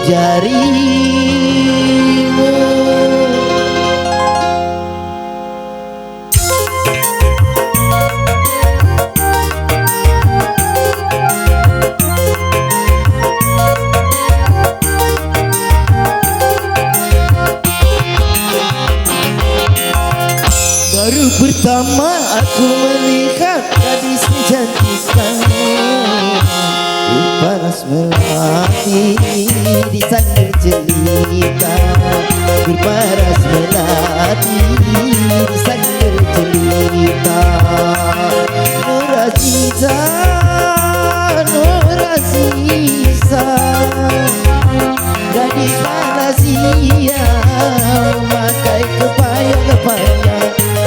jarimu. Baru pertama aku melihat gadis cantik kamu, paras melati di sambil jelita, berparas melati di sambil jelita. Nur Aziza, Nur Aziza, gadis Malaysia, memakai kebaya-kebaya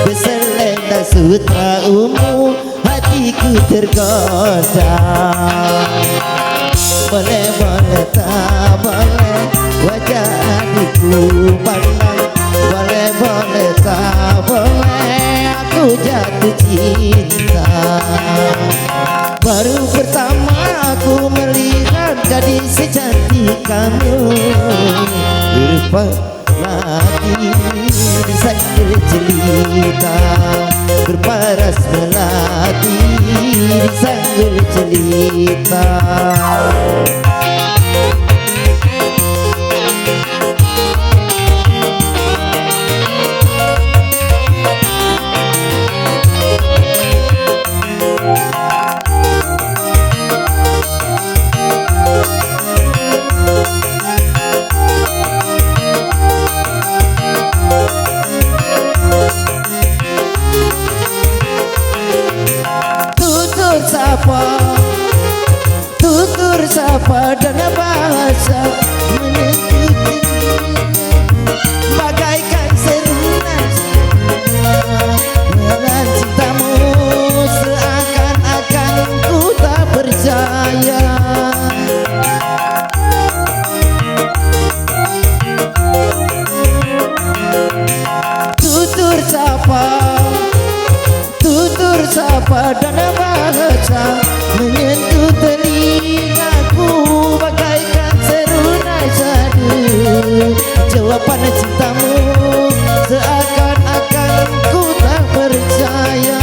berselendang sutra ungu, hatiku tergoda. Boleh-boleh tak boleh wajah adikku pandang, boleh-boleh tak boleh aku jatuh cinta. Baru pertama aku melihat gadis secantik kamu, berpelati di sambil jelita, berparas melati di sambil jelita. Tutur sapa dan bahasa menentukan bagaikan serunan dengan cintamu, seakan-akan ku tak percaya. Tutur sapa dan bahasa menyentuh telingaku bagaikan serunan syahdu. Jawaban cintamu seakan-akan ku tak percaya.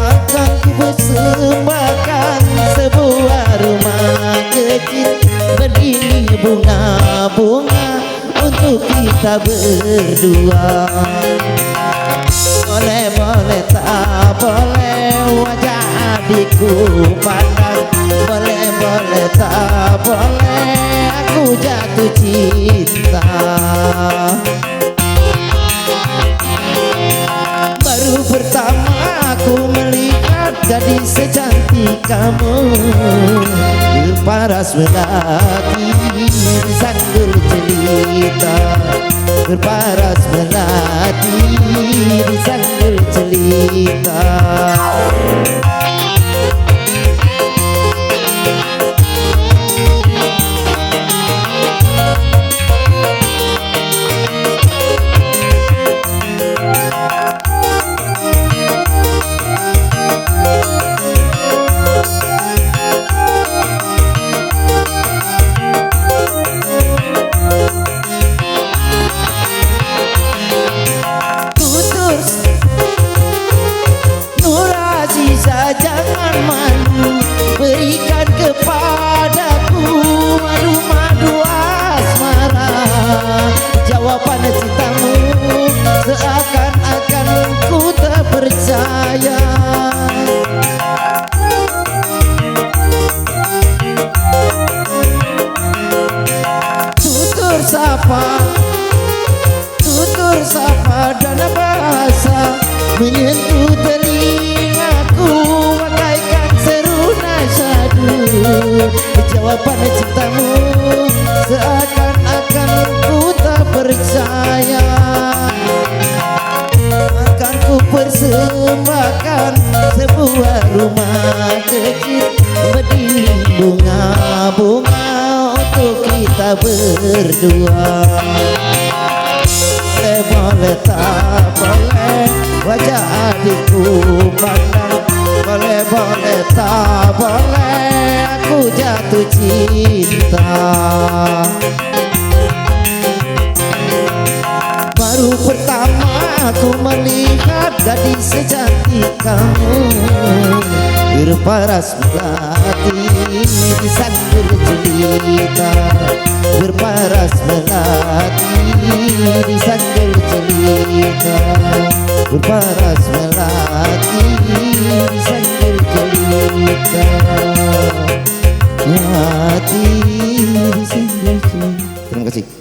Akan ku persembahkan sebuah rumah kecil berdiri bunga-bunga untuk kita berdua. Boleh-boleh tak boleh wajah adikku pandang, boleh-boleh tak boleh aku jatuh cinta. Baru pertama aku melihat gadis secantik kamu, berparas melati di sambil jelita, berparas melati di sambil jelita. Jangan malu, berikan kepadaku madu-madu asmara. Jawaban cintamu seakan-akan ku tak percaya. Tutur sapa dan bahasa menyentuh telingaku bagaikan serunan syahdu. Jawaban cintamu seakan-akan ku tak percaya. Akan ku persembahkan sebuah rumah kecil berdiri bunga-bunga untuk kita berdua. Boleh tak boleh wajah adikku pandang, boleh tak boleh aku jatuh jatuh cinta. Baru pertama aku melihat gadis sejati kamu, berparas melati di sambil jelita, berparas melati di sambil jelita, berparas melati di sambil jelita, melati di sambil jelita. Terima kasih.